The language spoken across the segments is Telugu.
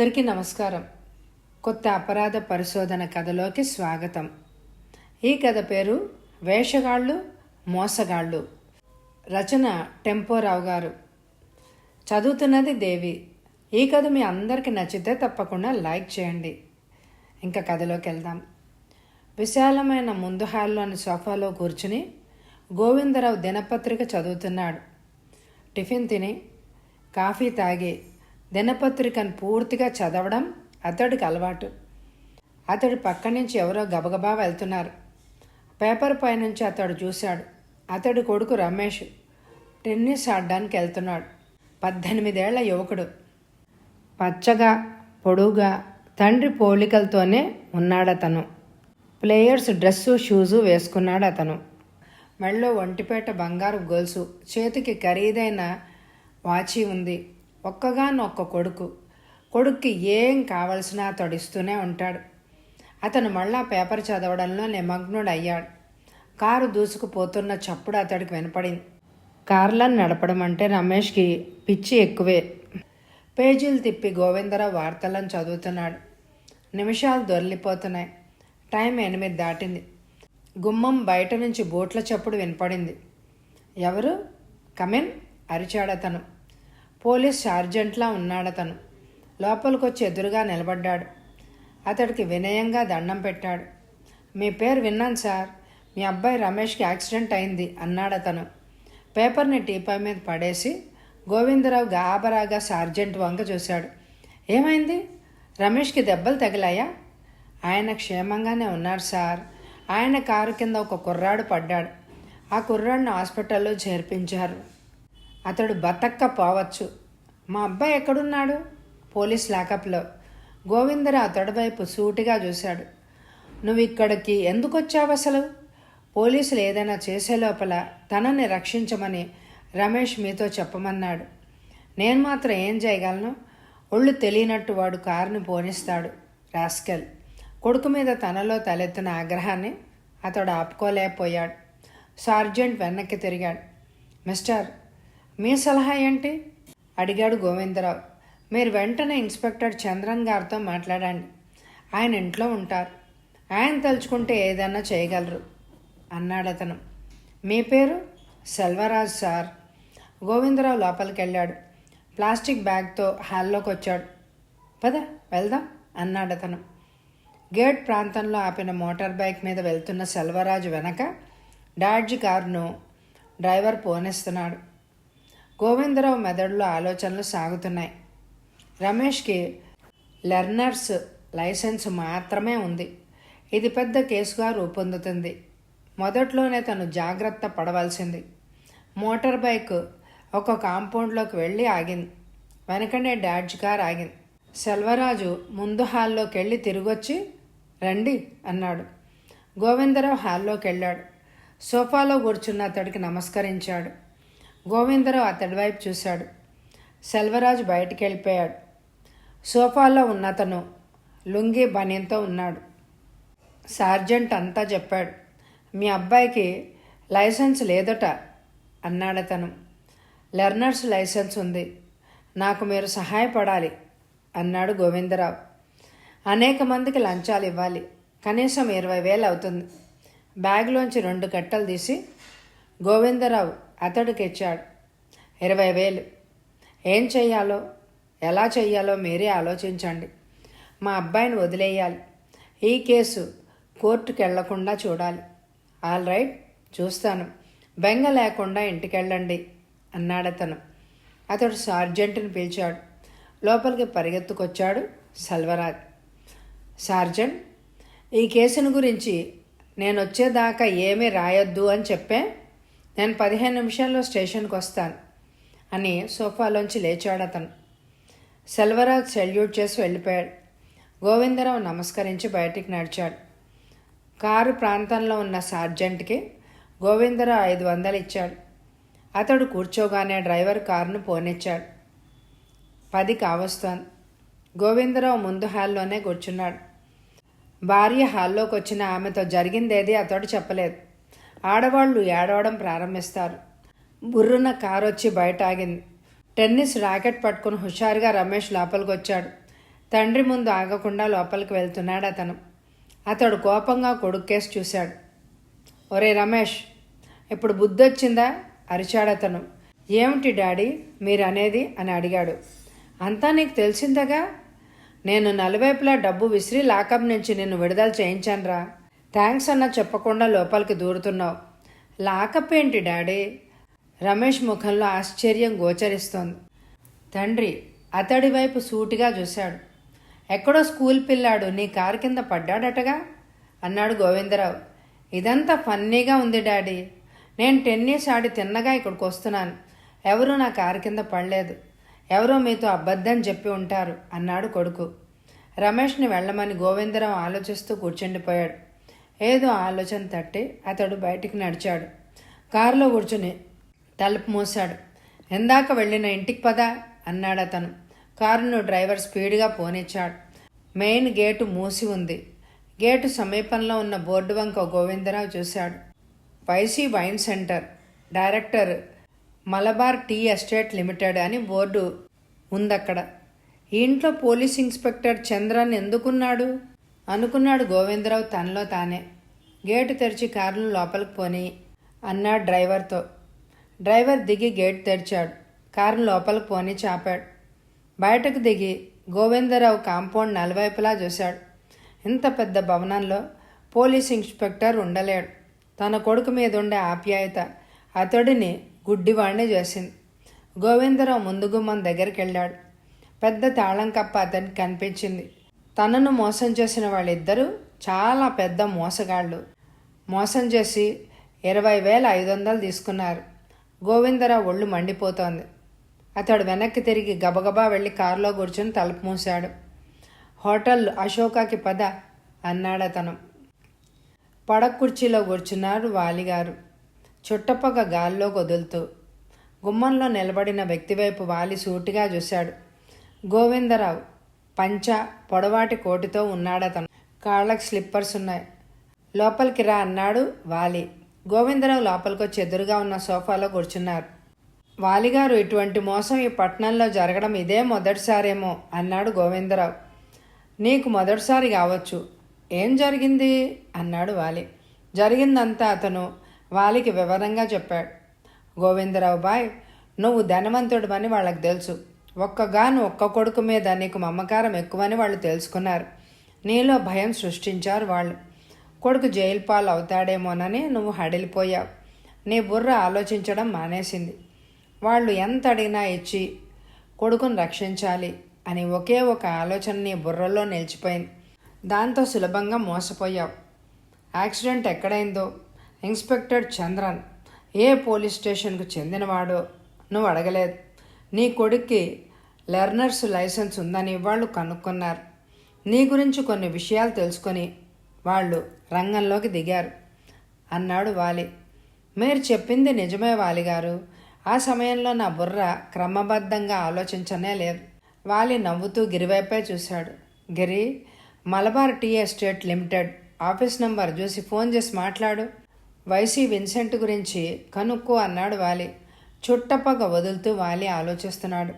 అందరికీ నమస్కారం. కొత్త అపరాధ పరిశోధన కథలోకి స్వాగతం. ఈ కథ పేరు వేషగాళ్ళు మోసగాళ్ళు. రచన టెంపోరావు గారు. చదువుతున్నది దేవి. ఈ కథ మీ అందరికీ నచ్చితే తప్పకుండా లైక్ చేయండి. ఇంకా కథలోకి వెళ్దాం. విశాలమైన ముందు హాల్లోని సోఫాలో కూర్చుని గోవిందరావు దినపత్రిక చదువుతున్నాడు. టిఫిన్ తిని కాఫీ తాగి దినపత్రికను పూర్తిగా చదవడం అతడికి అలవాటు. అతడి పక్క నుంచి ఎవరో గబగబా వెళ్తున్నారు. పేపర్ పైనుంచి అతడు చూశాడు. అతడి కొడుకు రమేష్ టెన్నిస్ ఆడడానికి వెళ్తున్నాడు. 18 ఏళ్ల యువకుడు. పచ్చగా పొడుగా తండ్రి పోలికలతోనే ఉన్నాడతను. ప్లేయర్స్ డ్రెస్సు షూజు వేసుకున్నాడు అతను. మెళ్ళో ఒంటిపేట బంగారు గొలుసు, చేతికి ఖరీదైన వాచి ఉంది. ఒక్కగానొక్క కొడుక్కి ఏం కావలసినా అతడు ఇస్తూనే ఉంటాడు. అతను మళ్ళా పేపర్ చదవడంలో నిమగ్నుడయ్యాడు. కారు దూసుకుపోతున్న చప్పుడు అతడికి వినపడింది. కార్లను నడపడం అంటే రమేష్కి పిచ్చి ఎక్కువే. పేజీలు తిప్పి గోవిందరావు వార్తలను చదువుతున్నాడు. నిమిషాలు దొర్లిపోతున్నాయి. టైం 8 దాటింది. గుమ్మం బయట నుంచి బూట్ల చప్పుడు వినపడింది. ఎవరు? కమిన్ అరిచాడతను. పోలీస్ సార్జెంట్లా ఉన్నాడతను. లోపలికొచ్చి ఎదురుగా నిలబడ్డాడు. అతడికి వినయంగా దండం పెట్టాడు. మీ పేరు విన్నాను సార్. మీ అబ్బాయి రమేష్కి యాక్సిడెంట్ అయింది అన్నాడతను. పేపర్ని టీపై మీద పడేసి గోవిందరావు గాబరాగా సార్జెంట్ వంక చూశాడు. ఏమైంది? రమేష్కి దెబ్బలు తగిలాయా? ఆయన క్షేమంగానే ఉన్నారు సార్. ఆయన కారు కింద ఒక కుర్రాడు పడ్డాడు. ఆ కుర్రాడిని హాస్పిటల్లో చేర్పించారు. అతడు బతక్క పోవచ్చు. మా అబ్బాయి ఎక్కడున్నాడు? పోలీస్ లాకప్లో. గోవిందరావు అతడి వైపు సూటిగా చూశాడు. నువ్వు ఇక్కడికి ఎందుకు వచ్చావు అసలు? పోలీసులు ఏదైనా చేసే లోపల తనని రక్షించమని రమేష్ మీతో చెప్పమన్నాడు. నేను మాత్రం ఏం చేయగలను? ఒళ్ళు తెలియనట్టు వాడు కారుని పోనిస్తాడు. రాస్కెల్. కొడుకు మీద తనలో తలెత్తిన ఆగ్రహాన్ని అతడు ఆపుకోలేకపోయాడు. సార్జెంట్ వెనక్కి తిరిగాడు. మిస్టర్, మీ సలహా ఏంటి? అడిగాడు గోవిందరావు. మీరు వెంటనే ఇన్స్పెక్టర్ చంద్రన్ గారితో మాట్లాడండి. ఆయన ఇంట్లో ఉంటారు. ఆయన తలుచుకుంటే ఏదన్నా చేయగలరు అన్నాడు అతను. మీ పేరు? సెల్వరాజ్ సార్. గోవిందరావు లోపలికి వెళ్ళాడు. ప్లాస్టిక్ బ్యాగ్తో హాల్లోకి వచ్చాడు. పద వెళ్దాం అన్నాడు అతను. గేట్ ప్రాంతంలో ఆపిన మోటార్ బైక్ మీద వెళ్తున్న సెల్వరాజు వెనక డాడ్జ్ కారును డ్రైవర్ పోనిస్తున్నాడు. గోవిందరావు మెదడులో ఆలోచనలు సాగుతున్నాయి. రమేష్కి లెర్నర్స్ లైసెన్స్ మాత్రమే ఉంది. ఇది పెద్ద కేసుగా రూపొందుతుంది. మొదట్లోనే తను జాగ్రత్త పడవలసింది. మోటార్ బైక్ ఒక కాంపౌండ్లోకి వెళ్ళి ఆగింది. వెనకనే డాడ్జ్ కార్ ఆగింది. సెల్వరాజు ముందు హాల్లోకి వెళ్ళి తిరిగొచ్చి రండి అన్నాడు. గోవిందరావు హాల్లోకి వెళ్ళాడు. సోఫాలో కూర్చున్న అతడికి నమస్కరించాడు. గోవిందరావు అతడి వైపు చూశాడు. సెల్వరాజు బయటికి వెళ్ళిపోయాడు. సోఫాలో ఉన్నతను లుంగీ బనీన్తో ఉన్నాడు. సార్జెంట్ అంతా చెప్పాడు. మీ అబ్బాయికి లైసెన్స్ లేదట అన్నాడతను. లెర్నర్స్ లైసెన్స్ ఉంది. నాకు మీరు సహాయపడాలి అన్నాడు గోవిందరావు. అనేక మందికి లంచాలు ఇవ్వాలి. కనీసం 20,000 అవుతుంది. బ్యాగ్లోంచి 2 కట్టలు తీసి గోవిందరావు అతడికి ఇచ్చాడు. 20,000. ఏం చెయ్యాలో ఎలా చెయ్యాలో మీరే ఆలోచించండి. మా అబ్బాయిని వదిలేయాలి. ఈ కేసు కోర్టుకు వెళ్లకుండా చూడాలి. ఆల్ రైట్, చూస్తాను. బెంగ లేకుండా ఇంటికెళ్ళండి అన్నాడతను. అతడు సార్జెంట్ని పిలిచాడు. లోపలికి పరిగెత్తుకొచ్చాడు సెల్వరాజ్. సార్జెంట్, ఈ కేసును గురించి నేను వచ్చేదాకా ఏమీ రాయొద్దు అని చెప్పే. నేను 15 నిమిషాల్లో స్టేషన్కి వస్తాను అని సోఫాలోంచి లేచాడు అతను. సెల్వరాజ్ సెల్యూట్ చేసి వెళ్ళిపోయాడు. గోవిందరావు నమస్కరించి బయటికి నడిచాడు. కారు ప్రాంతంలో ఉన్న సార్జెంట్కి గోవిందరావు 500 ఇచ్చాడు. అతడు కూర్చోగానే డ్రైవర్ కారును పోనిచ్చాడు. 10 కావస్తోంది. గోవిందరావు ముందు హాల్లోనే కూర్చున్నాడు. భార్య హాల్లోకి వచ్చిన ఆమెతో జరిగిందేది అతడు చెప్పలేదు. ఆడవాళ్లు ఏడవడం ప్రారంభిస్తారు. బుర్రున కారు వచ్చి బయట ఆగింది. టెన్నిస్ ర్యాకెట్ పట్టుకుని హుషారుగా రమేష్ లోపలికి వచ్చాడు. తండ్రి ముందు ఆగకుండా లోపలికి వెళ్తున్నాడు అతను. అతడు కోపంగా కొడుక్కేసి చూశాడు. ఒరే రమేష్, ఇప్పుడు బుద్ధొచ్చిందా? అరిచాడతను. ఏమిటి డాడీ మీరనేది అని అడిగాడు. అంతా నీకు తెలిసిందగా. నేను నలువైపులా డబ్బు విసిరి లాకప్ నుంచి నిన్ను విడుదల చేయించానురా. థ్యాంక్స్ అన్న చెప్పకుండా లోపలికి దూరుతున్నావు. లాకప్ ఏంటి డాడీ? రమేష్ ముఖంలో ఆశ్చర్యం గోచరిస్తోంది. తండ్రి అతడి వైపు సూటిగా చూశాడు. ఎక్కడో స్కూల్ పిల్లాడు నీ కారు కింద పడ్డాడటగా అన్నాడు గోవిందరావు. ఇదంతా ఫన్నీగా ఉంది డాడీ. నేను టెన్నిస్ ఆడి తిన్నగా ఇక్కడికి వస్తున్నాను. ఎవరూ నా కారు కింద పడలేదు. ఎవరో మీతో అబద్ధం చెప్పి ఉంటారు అన్నాడు కొడుకు. రమేష్ని వెళ్ళమని గోవిందరావు ఆలోచిస్తూ కూర్చుండిపోయాడు. ఏదో ఆలోచన తట్టి అతడు బయటికి నడిచాడు. కారులో కూర్చుని తలుపు మూశాడు. ఎందాక వెళ్ళిన ఇంటికి పదా అన్నాడు అతను. కారును డ్రైవర్ స్పీడ్గా పోనిచ్చాడు. మెయిన్ గేటు మూసి ఉంది. గేటు సమీపంలో ఉన్న బోర్డు వంక గోవిందరావు చూశాడు. YC wine centre, director Malabar tea estate limited అని బోర్డు ఉందక్కడ. ఈ ఇంట్లో పోలీస్ ఇన్స్పెక్టర్ చంద్రన్ ఎందుకున్నాడు అనుకున్నాడు గోవిందరావు తనలో తానే. గేటు తెరిచి కారును లోపలికి పోని అన్నాడు డ్రైవర్తో. డ్రైవర్ దిగి గేట్ తెరిచాడు. కారును లోపలికి పోని చాపాడు. బయటకు దిగి గోవిందరావు కాంపౌండ్ నలువైపులా చూశాడు. ఇంత పెద్ద భవనంలో పోలీస్ ఇన్స్పెక్టర్ ఉండలేడు. తన కొడుకు మీద ఉండే ఆప్యాయత అతడిని గుడ్డివాణ్ణి చేసింది. గోవిందరావు ముందు గుమ్మం దగ్గరికి వెళ్ళాడు. పెద్ద తాళం కప్ప అతనికి కనిపించింది. తనను మోసం చేసిన వాళ్ళిద్దరూ చాలా పెద్ద మోసగాళ్ళు. మోసం చేసి 20,500 తీసుకున్నారు. గోవిందరావు ఒళ్ళు మండిపోతోంది. అతడు వెనక్కి తిరిగి గబగబా వెళ్ళి కారులో కూర్చొని తలుపు మూశాడు. హోటల్ అశోకాకి పద అన్నాడు అతను. పడక కుర్చీలో కూర్చున్నారు వాలిగారు చుట్టపక్క గాల్లో వదులుతూ. గుమ్మంలో నిలబడిన వ్యక్తి వైపు వాలి సూటిగా చూశాడు. గోవిందరావు పంచా పొడవాటి కోటితో ఉన్నాడతను. కాళ్ళకి స్లిప్పర్స్ ఉన్నాయి. లోపలికి రా అన్నాడు వాలి. గోవిందరావు లోపలికొచ్చి ఎదురుగా ఉన్న సోఫాలో కూర్చున్నారు. వాలిగారు, ఇటువంటి మోసం ఈ పట్టణంలో జరగడం ఇదే మొదటిసారేమో అన్నాడు గోవిందరావు. నీకు మొదటిసారి కావచ్చు. ఏం జరిగింది అన్నాడు వాలి. జరిగిందంతా అతను వాలికి వివరంగా చెప్పాడు. గోవిందరావు బాయ్, నువ్వు ధనవంతుడివని వాళ్ళకి తెలుసు. ఒక్క కొడుకు మీద నీకు మమకారం ఎక్కువని వాళ్ళు తెలుసుకున్నారు. నీలో భయం సృష్టించారు వాళ్ళు. కొడుకు జైలు పాలు అవుతాడేమోనని నువ్వు హడిలిపోయావు. నీ బుర్ర ఆలోచించడం మానేసింది. వాళ్ళు ఎంత అడిగినా ఇచ్చి కొడుకును రక్షించాలి అని ఒకే ఒక ఆలోచన నీ బుర్రలో నిలిచిపోయింది. దాంతో సులభంగా మోసపోయావు. యాక్సిడెంట్ ఎక్కడైందో, ఇన్స్పెక్టర్ చంద్రన్ ఏ పోలీస్ స్టేషన్కు చెందినవాడో నువ్వు అడగలేదు. నీ కొడుక్కి లెర్నర్స్ లైసెన్స్ ఉందని వాళ్ళు కనుక్కున్నారు. నీ గురించి కొన్ని విషయాలు తెలుసుకొని వాళ్ళు రంగంలోకి దిగారు అన్నాడు వాలి. మీరు చెప్పింది నిజమే వాలిగారు. ఆ సమయంలో నా బుర్ర క్రమబద్ధంగా ఆలోచించనే లేదు. వాలి నవ్వుతూ గిరివైపే చూశాడు. Giri, Malabar tea estate limited office number చూసి ఫోన్ చేసి మాట్లాడు. వైసీ విన్సెంట్ గురించి కనుక్కో అన్నాడు వాలి. చుట్టపగ వదులుతూ వాలి ఆలోచిస్తున్నాడు.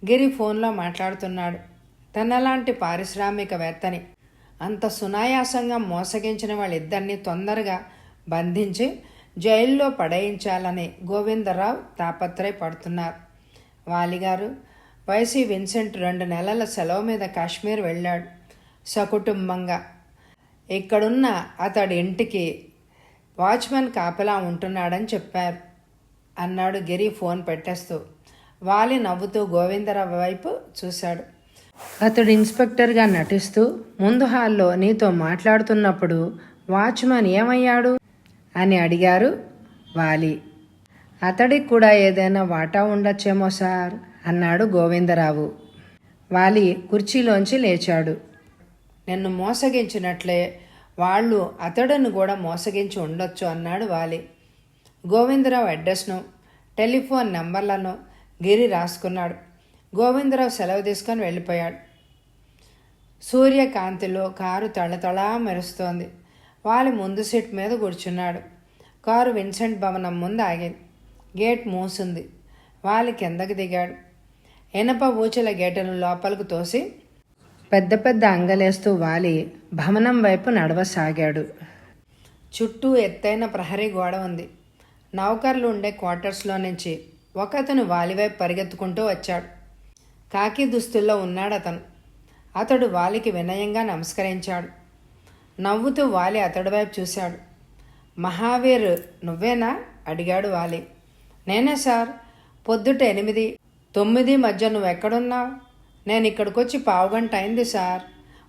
గిరి ఫోన్లో మాట్లాడుతున్నాడు. తనలాంటి పారిశ్రామికవేత్తని అంత సునాయాసంగా మోసగించిన వాళ్ళిద్దరినీ తొందరగా బంధించి జైల్లో పడేయించాలని గోవిందరావు తాపత్రయపడుతున్నారు. వాలిగారు, వైసీ విన్సెంట్ 2 నెలల సెలవు మీద కాశ్మీర్ వెళ్ళాడు సకుటుంబంగా. ఇక్కడున్న అతడి ఇంటికి వాచ్మెన్ కాపలా ఉంటున్నాడని చెప్పారు అన్నాడు గిరి ఫోన్ పెట్టేస్తూ. వాలి నవ్వుతూ గోవిందరావు వైపు చూశాడు. అతడు ఇన్స్పెక్టర్గా నటిస్తూ ముందు హాల్లో నీతో మాట్లాడుతున్నప్పుడు వాచ్మెన్ ఏమయ్యాడు అని అడిగారు వాలి. అతడికి కూడా ఏదైనా వాటా ఉండొచ్చేమో సార్ అన్నాడు గోవిందరావు. వాలి కుర్చీలోంచి లేచాడు. నిన్ను మోసగించినట్లే వాళ్ళు అతడును కూడా మోసగించి ఉండొచ్చు అన్నాడు వాలి. గోవిందరావు అడ్రస్ను, టెలిఫోన్ నెంబర్లను గిరి రాసుకున్నాడు. గోవిందరావు సెలవు తీసుకొని వెళ్ళిపోయాడు. సూర్యకాంతిలో కారు తళతళా మెరుస్తోంది. వాలి ముందు సీట్ మీద కూర్చున్నాడు. కారు విన్సెంట్ భవనం ముందు ఆగింది. గేట్ మూసింది. వాలి కిందకి దిగాడు. ఇనప ఊచల గేటును లోపలికి తోసి పెద్ద పెద్ద అంగలేస్తూ వాలి భవనం వైపు నడవసాగాడు. చుట్టూ ఎత్తైన ప్రహరీ గోడ ఉంది. నౌకర్లు ఉండే క్వార్టర్స్లో నుంచి ఒకతను వాలివైపు పరిగెత్తుకుంటూ వచ్చాడు. కాకి దుస్తుల్లో ఉన్నాడతను. అతడు వాలికి వినయంగా నమస్కరించాడు. నవ్వుతూ వాలి అతడి వైపు చూశాడు. మహావీర్ నువ్వేనా? అడిగాడు వాలి. నేనే సార్. పొద్దుట 8, 9 మధ్య నువ్వెక్కడున్నావు? నేను ఇక్కడికొచ్చి పావుగంట అయింది సార్.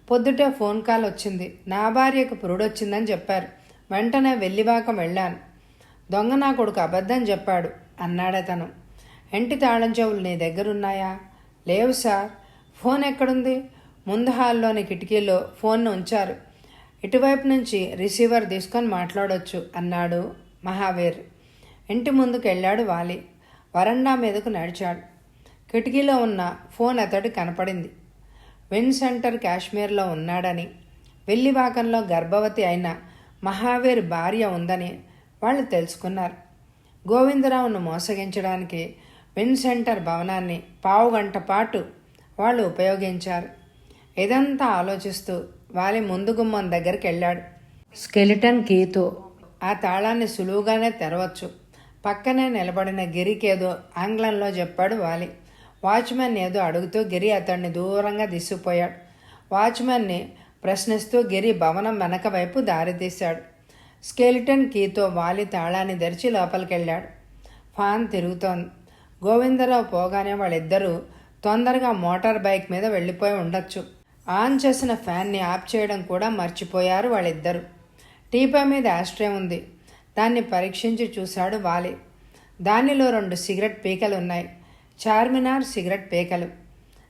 పొద్దుటే ఫోన్ కాల్ వచ్చింది. నా భార్యకు పురుడొచ్చిందని చెప్పారు. వెంటనే వెల్లివాకం వెళ్ళాను. దొంగ నా కొడుకు అబద్ధం చెప్పాడు అన్నాడతను. ఇంటి తాళం చెవులు నీ దగ్గరున్నాయా? లేవు సార్. ఫోన్ ఎక్కడుంది? ముందు హాల్లోని కిటికీలో ఫోన్ను ఉంచారు. ఇటువైపు నుంచి రిసీవర్ తీసుకొని మాట్లాడొచ్చు అన్నాడు మహావీర్. ఇంటి ముందుకు వెళ్ళాడు వాలి. వరండా మీదకు నడిచాడు. కిటికీలో ఉన్న ఫోన్ అతడు కనపడింది. విన్సెంటర్ కాశ్మీర్లో ఉన్నాడని, వెల్లివాకంలో గర్భవతి అయిన మహావీర్ భార్య ఉందని వాళ్ళు తెలుసుకున్నారు. గోవిందరావును మోసగించడానికి విన్సెంటర్ భవనాన్ని పావుగంట పాటు వాళ్ళు ఉపయోగించారు. ఇదంతా ఆలోచిస్తూ వాలి ముందు గుమ్మం దగ్గరికి వెళ్ళాడు. స్కెలిటన్ కీతో ఆ తాళాన్ని సులువుగానే తెరవచ్చు. పక్కనే నిలబడిన గిరికేదో ఆంగ్లంలో చెప్పాడు వాలి. వాచ్మెన్ ఏదో అడుగుతూ గిరి అతన్ని దూరంగా దిసిపోయాడు. వాచ్మెన్ని ప్రశ్నిస్తూ గిరి భవనం వెనక వైపు దారితీశాడు. స్కెలిటన్ కీతో వాలి తాళాన్ని తెరిచి లోపలికెళ్ళాడు. ఫ్యాన్ తిరుగుతోంది. గోవిందరావు పోగానే వాళ్ళిద్దరూ తొందరగా మోటార్ బైక్ మీద వెళ్ళిపోయి ఉండొచ్చు. ఆన్ చేసిన ఫ్యాన్ని ఆఫ్ చేయడం కూడా మర్చిపోయారు వాళ్ళిద్దరూ. టీపా మీద ఆస్ట్రే ఉంది. దాన్ని పరీక్షించి చూశాడు వాలి. దానిలో 2 సిగరెట్ పీకలు ఉన్నాయి. చార్మినార్ సిగరెట్ పీకలు.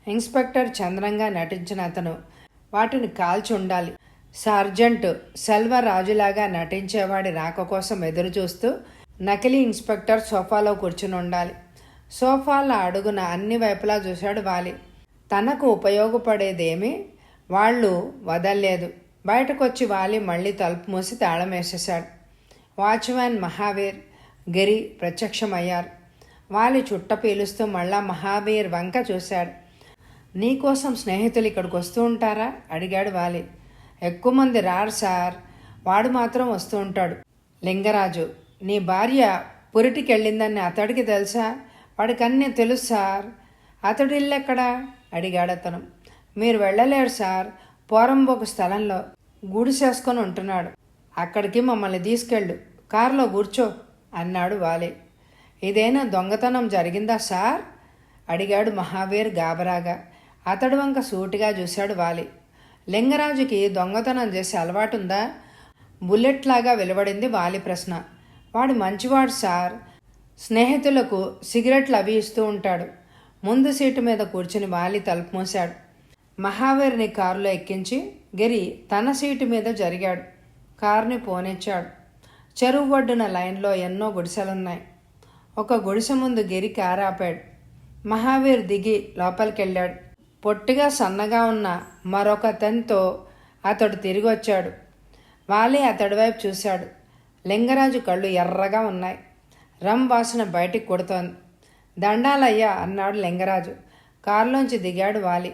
ఇన్స్పెక్టర్ చంద్రంగా నటించిన అతను వాటిని కాల్చి ఉండాలి. సార్జెంట్ సెల్వరాజులాగా నటించేవాడి రాక కోసం ఎదురు చూస్తూ నకిలీ ఇన్స్పెక్టర్ సోఫాలో కూర్చుని ఉండాలి. సోఫాల అడుగున అన్ని వైపులా చూశాడు వాలి. తనకు ఉపయోగపడేదేమీ వాళ్ళు వదల్లేదు. బయటకొచ్చి వాలి మళ్ళీ తలుపు మూసి తాళం వేసేశాడు. వాచ్మ్యాన్ మహావీర్, గిరి ప్రత్యక్షమయ్యారు. వాలి చుట్ట పీలుస్తూ మళ్ళా మహావీర్ వంక చూశాడు. నీకోసం స్నేహితులు ఇక్కడికి వస్తూ ఉంటారా? అడిగాడు వాలి. ఎక్కువ మంది రారు సార్. వాడు మాత్రం వస్తూ ఉంటాడు. లింగరాజు, నీ భార్య పురిటికెళ్ళిందని అతడికి తెలుసా? వాడికన్నీ తెలుసు సార్. అతడి ఇల్లెక్కడా? అడిగాడతను. మీరు వెళ్ళలేరు సార్. పోరంబోకు స్థలంలో గుడిసేసుకొని ఉంటున్నాడు. అక్కడికి మమ్మల్ని తీసుకెళ్ళు. కారులో కూర్చో అన్నాడు వాలి. ఇదేనా దొంగతనం జరిగిందా సార్? అడిగాడు మహావీర్ గాబరాగా. అతడి వంక సూటిగా చూశాడు వాలి. లింగరాజుకి దొంగతనం చేసే అలవాటుందా? బుల్లెట్లాగా వెలువడింది వాలి ప్రశ్న. వాడు మంచివాడు సార్. స్నేహితులకు సిగరెట్లు అవి ఇస్తూ ఉంటాడు. ముందు సీటు మీద కూర్చుని వాలి తలుపు మూశాడు. మహావీర్ని కారులో ఎక్కించి గిరి తన సీటు మీద జరిగాడు. కారుని పోనిచ్చాడు. చెరువు ఒడ్డున లైన్లో ఎన్నో గుడిసెలున్నాయి. ఒక గుడిసె ముందు గిరి కారు ఆపాడు. మహావీర్ దిగి లోపలికెళ్ళాడు. పొట్టిగా సన్నగా ఉన్న మరొకతనితో అతడు తిరిగి వచ్చాడు. వాలి అతడి వైపు చూశాడు. లింగరాజు కళ్ళు ఎర్రగా ఉన్నాయి. రమ్ వాసన బయటికి కొడుతోంది. దండాలయ్యా అన్నాడు లింగరాజు. కారులోంచి దిగాడు వాలి.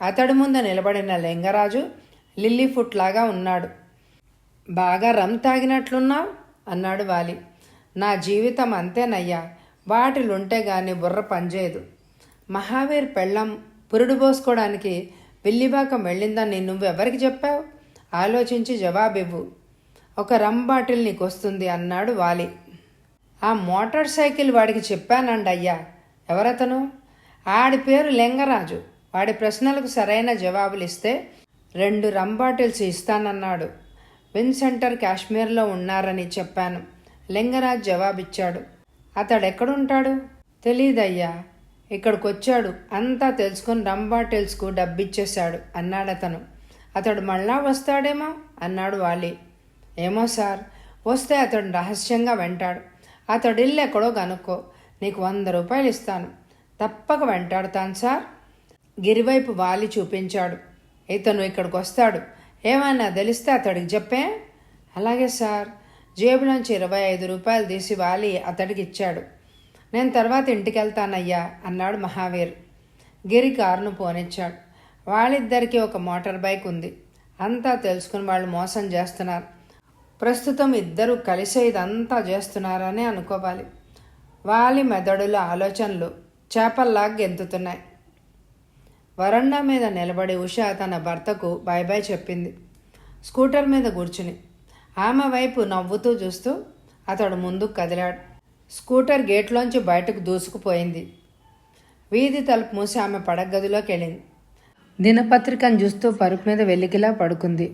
అతడి ముందు నిలబడిన లింగరాజు లిల్లీఫుట్ లాగా ఉన్నాడు. బాగా రమ్ తాగినట్లున్నావు అన్నాడు వాలి. నా జీవితం అంతేనయ్యా. బాటిలుంటే గాని బుర్ర పనిచేయదు. మహావీర్ పెళ్ళం పురుడు పోసుకోవడానికి వెల్లివాకం వెళ్ళిందని నువ్వెవరికి చెప్పావు? ఆలోచించి జవాబివ్వు. ఒక రమ్ బాటిల్ నీకొస్తుంది అన్నాడు వాలి. ఆ మోటార్ సైకిల్ వాడికి చెప్పానండి అయ్యా. ఎవరతను? ఆడి పేరు లింగరాజు. వాడి ప్రశ్నలకు సరైన జవాబులు ఇస్తే 2 రమ్ బాటిల్స్ ఇస్తానన్నాడు. విన్సెంటర్ కాశ్మీర్లో ఉన్నారని చెప్పాను. లింగరాజు జవాబిచ్చాడు. అతడెక్కడుంటాడు? తెలీదయ్యా. ఇక్కడికొచ్చాడు. అంతా తెలుసుకుని రమ్ బాటిల్స్కు డబ్బిచ్చేశాడు అన్నాడతను. అతడు మళ్ళా వస్తాడేమో అన్నాడు వాలి. ఏమో సార్. వస్తే అతడు రహస్యంగా వెంటాడు. అతడిల్లు ఎక్కడో కనుక్కో. నీకు 100 రూపాయలు ఇస్తాను. తప్పక వెంటాడుతాను సార్. గిరివైపు వాలి చూపించాడు. ఇతను ఇక్కడికి వస్తాడు. ఏమైనా తెలిస్తే అతడికి చెప్పే. అలాగే సార్. జేబులోంచి 25 రూపాయలు తీసి వాలి అతడికి ఇచ్చాడు. నేను తర్వాత ఇంటికి వెళ్తానయ్యా అన్నాడు మహావీర్. గిరి కారును పోనిచ్చాడు. వాళ్ళిద్దరికీ ఒక మోటార్ బైక్ ఉంది. అంతా తెలుసుకుని వాళ్ళు మోసం చేస్తున్నారు. ప్రస్తుతం ఇద్దరూ కలిసే ఇదంతా చేస్తున్నారని అనుకోవాలి. వాలి మెదడులో ఆలోచనలు చేపల్లాగా గెంతుతున్నాయి. వరండా మీద నిలబడి ఉష తన భర్తకు బై బై చెప్పింది. స్కూటర్ మీద కూర్చుని ఆమె వైపు నవ్వుతూ చూస్తూ అతడు ముందుకు కదిలాడు. స్కూటర్ గేట్లోంచి బయటకు దూసుకుపోయింది. వీధి తలుపు మూసి ఆమె పడగదిలోకి వెళ్ళింది. దినపత్రికను చూస్తూ పరుపు మీద వెలికిలా పడుకుంది.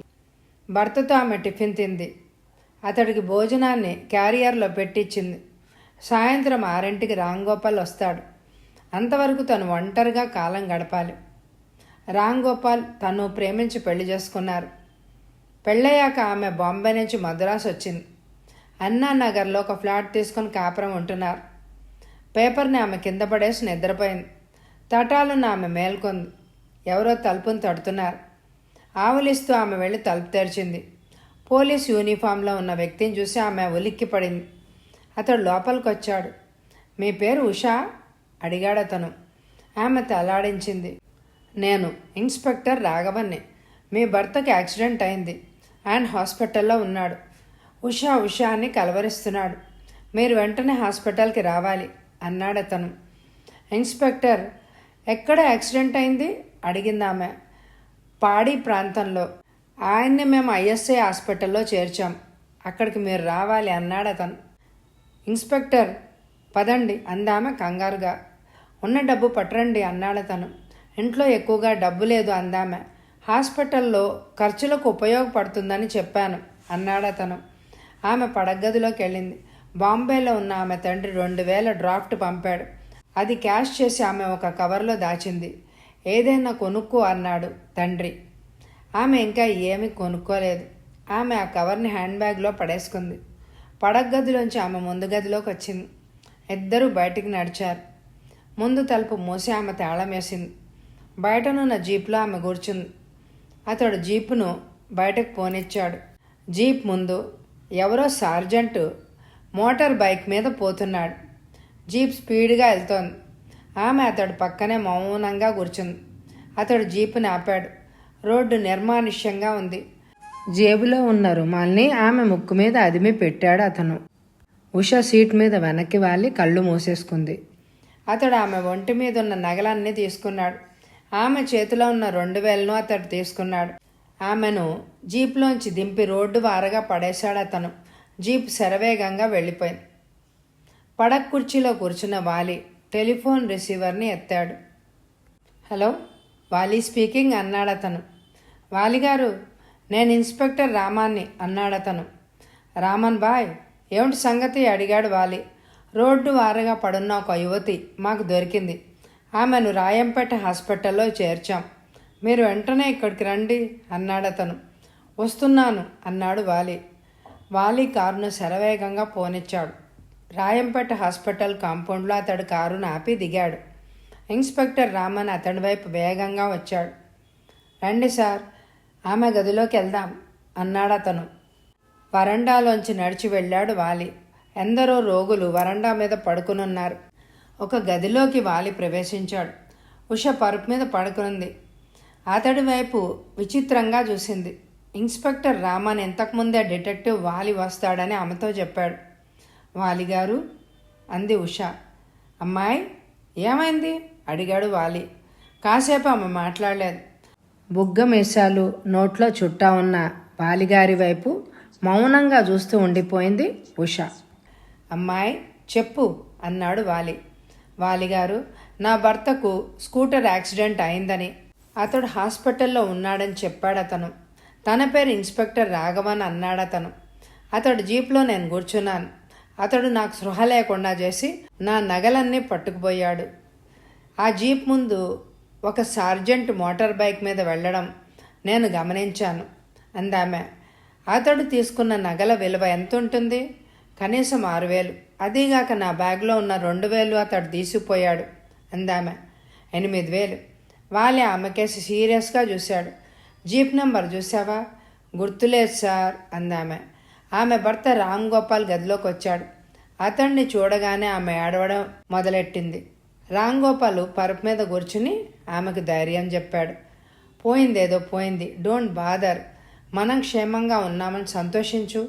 భర్తతో ఆమె టిఫిన్ తింది. అతడికి భోజనాన్ని క్యారియర్లో పెట్టించింది. సాయంత్రం 6ంటికి రాంగోపాల్ వస్తాడు. అంతవరకు తను ఒంటరిగా కాలం గడపాలి. రాంగోపాల్ తను ప్రేమించి పెళ్లి చేసుకున్నారు. పెళ్ళయ్యాక ఆమె బాంబే నుంచి మద్రాసు వచ్చింది. అన్నానగర్లో ఒక ఫ్లాట్ తీసుకుని కాపురం ఉంటున్నారు. పేపర్ని ఆమె కింద పడేసి నిద్రపోయింది. తటాలున్న ఆమె మేల్కొంది. ఎవరో తలుపుని తడుతున్నారు. ఆవులిస్తూ ఆమె వెళ్ళి తలుపు తెరిచింది. పోలీస్ యూనిఫామ్లో ఉన్న వ్యక్తిని చూసి ఆమె ఉలిక్కి పడింది. అతడు లోపలికి వచ్చాడు. మీ పేరు ఉషా? అడిగాడు అతను. ఆమె తలాడించింది. నేను ఇన్స్పెక్టర్ రాఘవన్ని. మీ భర్తకి యాక్సిడెంట్ అయింది. ఆయన హాస్పిటల్లో ఉన్నాడు. ఉషా ఉషా అని కలవరిస్తున్నాడు. మీరు వెంటనే హాస్పిటల్కి రావాలి అన్నాడు అతను. ఇన్స్పెక్టర్, ఎక్కడ యాక్సిడెంట్ అయింది అడిగింది ఆమె. పాడి ప్రాంతంలో. ఆయన్ని మేము ఐఎస్ఐ హాస్పిటల్లో చేర్చాం. అక్కడికి మీరు రావాలి అన్నాడు అతను. ఇన్స్పెక్టర్, పదండి అందామె కంగారుగా. ఉన్న డబ్బు పట్టరండి అన్నాడు అతను. ఇంట్లో ఎక్కువగా డబ్బు లేదు అందామె. హాస్పిటల్లో ఖర్చులకు ఉపయోగపడుతుందని చెప్పాను అన్నాడు అతను. ఆమె పడగదిలోకి వెళ్ళింది. బాంబేలో ఉన్న ఆమె తండ్రి 2000 డ్రాఫ్ట్ పంపాడు. అది క్యాష్ చేసి ఆమె ఒక కవర్లో దాచింది. ఏదైనా కొనుక్కో అన్నాడు తండ్రి. ఆమె ఇంకా ఏమీ కొనుక్కోలేదు. ఆమె ఆ కవర్ని హ్యాండ్ బ్యాగ్లో పడేసుకుంది. పడగదిలోంచి ఆమె ముందు గదిలోకి వచ్చింది. ఇద్దరూ బయటికి నడిచారు. ముందు తలుపు మూసి ఆమె తాళం వేసింది. బయటనున్న జీప్లో ఆమె కూర్చుంది. అతడు జీపును బయటకు పోనిచ్చాడు. జీప్ ముందు ఎవరో సార్జెంటు మోటార్ బైక్ మీద పోతున్నాడు. జీప్ స్పీడ్గా వెళ్తోంది. ఆమె అతడు పక్కనే మౌనంగా కూర్చుంది. అతడు జీపుని ఆపాడు. రోడ్డు నిర్మానుష్యంగా ఉంది. జేబులో ఉన్న రుమాల్ని ఆమె ముక్కు మీద అదిమి పెట్టాడు అతను. ఉష సీట్ మీద వెనక్కి వాలి కళ్ళు మూసేసుకుంది. అతడు ఆమె ఒంటి మీద ఉన్న నగలన్నీ తీసుకున్నాడు. ఆమె చేతిలో ఉన్న 2000ను అతడు తీసుకున్నాడు. ఆమెను జీప్లోంచి దింపి రోడ్డు వారగా పడేశాడు అతను. జీప్ శరవేగంగా వెళ్ళిపోయింది. పడక కుర్చీలో కూర్చున్న వాలి టెలిఫోన్ రిసీవర్ని ఎత్తాడు. హలో, వాలి స్పీకింగ్ అన్నాడు అతను. వాలిగారు, నేను ఇన్స్పెక్టర్ రామాన్ని అన్నాడు అతను. రామన్ బాయ్, ఏమిటి సంగతి అడిగాడు వాలి. రోడ్డు వారగా పడున్న ఒక యువతి మాకు దొరికింది. ఆమెను రాయంపేట హాస్పిటల్లో చేర్చాం. మీరు వెంటనే ఇక్కడికి రండి అన్నాడు అతను. వస్తున్నాను అన్నాడు వాలి. వాలి కారును శరవేగంగా పోనిచ్చాడు. రాయంపేట హాస్పిటల్ కాంపౌండ్లో అతడు కారును ఆపి దిగాడు. ఇన్స్పెక్టర్ రామన్ అతడి వైపు వేగంగా వచ్చాడు. రండి సార్, ఆమె గదిలోకి వెళ్దాం అన్నాడు అతను. వరండాలోంచి నడిచి వెళ్ళాడు వాలి. ఎందరో రోగులు వరండా మీద పడుకునున్నారు. ఒక గదిలోకి వాలి ప్రవేశించాడు. ఉష పరుపు మీద పడుకునుంది. అతడి వైపు విచిత్రంగా చూసింది. ఇన్స్పెక్టర్ రామన్ ఇంతకుముందే డిటెక్టివ్ వాలి వస్తాడని ఆమెతో చెప్పాడు. వాలిగారు అంది ఉష. అమ్మాయి, ఏమైంది అడిగాడు వాలి. కాసేపు ఆమె మాట్లాడలేదు. బుగ్గ మీసాలు నోట్లో చుట్టా ఉన్న వాలిగారి వైపు మౌనంగా చూస్తూ ఉండిపోయింది ఉష. అమ్మాయి చెప్పు అన్నాడు వాలి. వాలిగారు, నా భర్తకు స్కూటర్ యాక్సిడెంట్ అయిందని, అతడు హాస్పిటల్లో ఉన్నాడని చెప్పాడు అతను. తన పేరు ఇన్స్పెక్టర్ రాఘవన్ అన్నాడతను. అతడు జీప్లో నేను కూర్చున్నాను. అతడు నాకు స్పృహ లేకుండా చేసి నా నగలన్నీ పట్టుకుపోయాడు. ఆ జీప్ ముందు ఒక సార్జెంట్ మోటార్ బైక్ మీద వెళ్ళడం నేను గమనించాను అందామె. అతడు తీసుకున్న నగల విలువ ఎంత ఉంటుంది? కనీసం 6000. అదీగాక నా బ్యాగ్లో ఉన్న 2000 అతడు తీసుకుపోయాడు అందామె. 8000. వాలి ఆమెకేసి సీరియస్గా చూశాడు. జీప్ నెంబర్ చూసావా? గుర్తులేదు సార్ అందామె. ఆమె భర్త రామ్ గోపాల్ గదిలోకి వచ్చాడు. అతన్ని చూడగానే ఆమె ఏడవడం మొదలెట్టింది. రామ్ గోపాల్ పరుపు మీద కూర్చుని ఆమెకు ధైర్యం చెప్పాడు. పోయిందేదో పోయింది, డోంట్ బాదర్, మనం క్షేమంగా ఉన్నామని సంతోషించు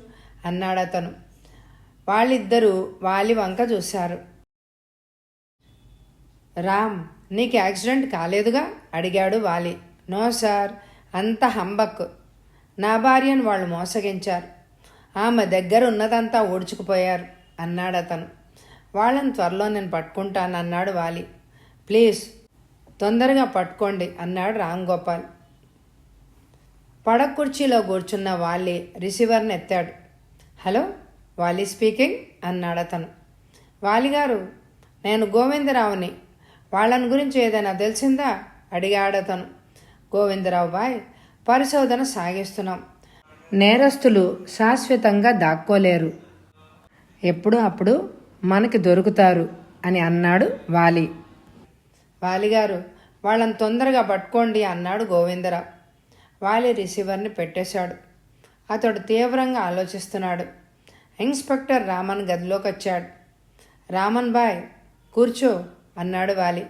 అన్నాడతను. వాళ్ళిద్దరూ వాలి వంక చూశారు. రామ్, నీకు యాక్సిడెంట్ కాలేదుగా అడిగాడు వాలి. నో సార్, అంత హంబక్. నా భార్యను వాళ్ళు మోసగించారు, ఆమె దగ్గర ఉన్నదంతా ఓడ్చుకుపోయారు అన్నాడతను. వాళ్ళని త్వరలో నేను పట్టుకుంటాను అన్నాడు వాలి. ప్లీజ్ తొందరగా పట్టుకోండి అన్నాడు రామ్ గోపాల్. పడక కుర్చీలో కూర్చున్న వాలి రిసీవర్ని ఎత్తాడు. హలో, వాలి స్పీకింగ్ అన్నాడతను. వాలిగారు, నేను గోవిందరావుని, వాళ్ళని గురించి ఏదైనా తెలిసిందా అడిగాడతను. గోవిందరావు బాయ్, పరిశోధన సాగిస్తున్నాం. నేరస్తులు శాశ్వతంగా దాక్కోలేరు, ఎప్పుడు అప్పుడు మనకి దొరుకుతారు అని అన్నాడు వాలి. వాలిగారు, వాళ్ళని తొందరగా పట్టుకోండి అన్నాడు గోవిందరావు. వాలి రిసీవర్ని పెట్టేశాడు. అతడు తీవ్రంగా ఆలోచిస్తున్నాడు. ఇన్స్పెక్టర్ రామన్ గదిలోకి వచ్చాడు. రామన్ బాయ్ కూర్చో అన్నాడు వాలి.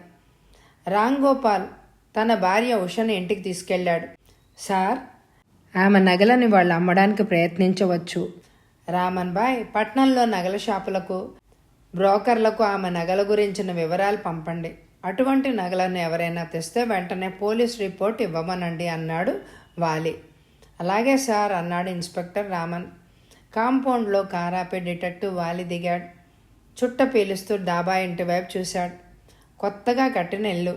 రామ్ గోపాల్ తన భార్య ఉషను ఇంటికి తీసుకెళ్ళాడు. సార్, ఆమె నగలని వాళ్ళు అమ్మడానికి ప్రయత్నించవచ్చు. రామన్ బాయ్, పట్నంలో నగల షాపులకు, బ్రోకర్లకు ఆమె నగల గురించిన వివరాలు పంపండి. అటువంటి నగలను ఎవరైనా తెస్తే వెంటనే పోలీస్ రిపోర్ట్ ఇవ్వమనండి అన్నాడు వాలి. అలాగే సార్ అన్నాడు ఇన్స్పెక్టర్ రామన్. కాంపౌండ్లో కారాపి డిటెక్టివ్ వాలి దిగాడు. చుట్ట పీలుస్తూ డాబా ఇంటి వైపు చూశాడు. కొత్తగా కట్టిన ఇల్లు.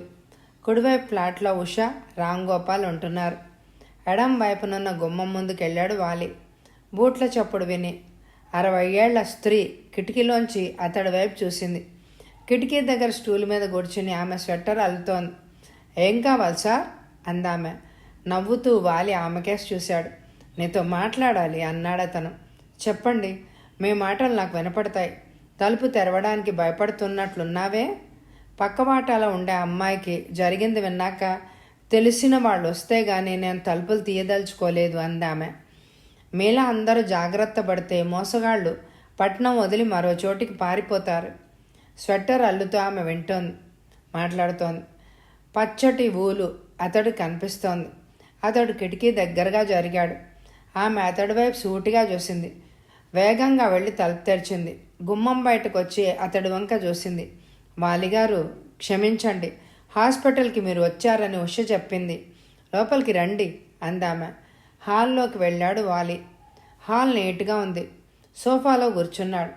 కుడివైపు ఫ్లాట్లో ఉష, రామ్ గోపాల్ ఉంటున్నారు. ఎడం వైపునున్న గుమ్మం ముందుకెళ్ళాడు వాలి. బూట్ల చప్పుడు విని 60 ఏళ్ల స్త్రీ కిటికీలోంచి అతడి వైపు చూసింది. కిటికీ దగ్గర స్టూల్ మీద కూర్చుని ఆమె స్వెట్టర్ అల్లుతోంది. ఏం కావాలి సార్ అందామె. నవ్వుతూ వాలి ఆమెకేసి చూశాడు. నీతో మాట్లాడాలి అన్నాడతను. చెప్పండి, మీ మాటలు నాకు వినపడతాయి. తలుపు తెరవడానికి భయపడుతున్నట్లున్నావే. పక్కవాటాలో ఉండే అమ్మాయికి జరిగింది విన్నాక తెలిసిన వాళ్ళు వస్తే గానీ నేను తలుపులు తీయదలుచుకోలేదు అందామె. మీలా అందరూ జాగ్రత్త పడితే మోసగాళ్ళు పట్నం వదిలి మరో చోటికి పారిపోతారు. స్వెట్టర్ అల్లుతో ఆమె మాట్లాడుతోంది. పచ్చటి ఊలు అతడు కనిపిస్తోంది. అతడు కిటికీ దగ్గరగా జరిగాడు. ఆమె అతడి వైపు సూటిగా చూసింది. వేగంగా వెళ్ళి తలుపు తెరిచింది. గుమ్మం బయటకు వచ్చి అతడి వంక చూసింది. వాలిగారు, క్షమించండి, హాస్పిటల్కి మీరు వచ్చారని ఉష చెప్పింది. లోపలికి రండి అందామె. హాల్లోకి వెళ్ళాడు వాలి. హాల్ నీట్గా ఉంది. సోఫాలో కూర్చున్నాడు.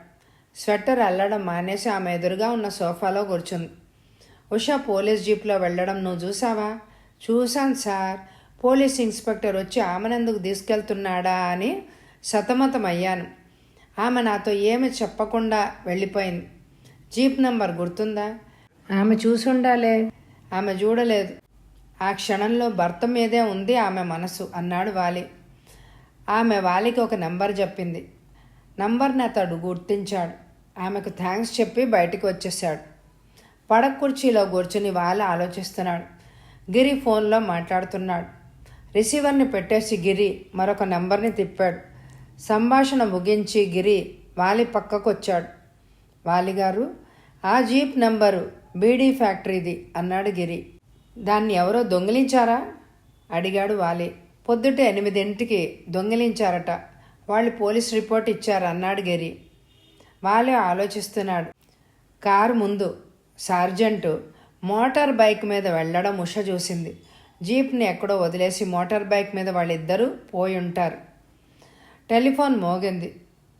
స్వెట్టర్ అల్లడం మానేసి ఆమె ఎదురుగా ఉన్న సోఫాలో కూర్చుంది. ఉష పోలీస్ జీప్లో వెళ్ళడం నువ్వు చూసావా? చూశాను సార్. పోలీస్ ఇన్స్పెక్టర్ వచ్చి ఆమెనందుకు తీసుకెళ్తున్నాడా అని సతమతమయ్యాను. ఆమె నాతో ఏమి చెప్పకుండా వెళ్ళిపోయింది. జీప్ నంబర్ గుర్తుందా? ఆమె చూసుండాలే. ఆమె చూడలేదు. ఆ క్షణంలో భర్త మీదే ఉంది ఆమె మనసు అన్నాడు వాలి. ఆమె వాలికి ఒక నంబర్ చెప్పింది. నంబర్ని అతడు గుర్తించాడు. ఆమెకు థ్యాంక్స్ చెప్పి బయటికి వచ్చేశాడు. పడక కుర్చీలో కూర్చుని వాలి ఆలోచిస్తున్నాడు. గిరి ఫోన్లో మాట్లాడుతున్నాడు. రిసీవర్ని పెట్టేసి గిరి మరొక నంబర్ని తిప్పాడు. సంభాషణ ముగించి గిరి వాలి పక్కకు వచ్చాడు. వాలిగారు, ఆ జీప్ నంబరు బీడీ ఫ్యాక్టరీది అన్నాడు గిరి. దాన్ని ఎవరో దొంగిలించారా అడిగాడు వాలి. పొద్దుటే 8 దొంగిలించారట. వాళ్ళు పోలీస్ రిపోర్ట్ ఇచ్చారు అన్నాడు గిరి. వాలి ఆలోచిస్తున్నాడు. కారు ముందు సార్జెంటు మోటార్ బైక్ మీద వెళ్ళడం ఉష చూసింది. జీప్ని ఎక్కడో వదిలేసి మోటార్ బైక్ మీద వాళ్ళిద్దరూ పోయి ఉంటారు. టెలిఫోన్ మోగింది.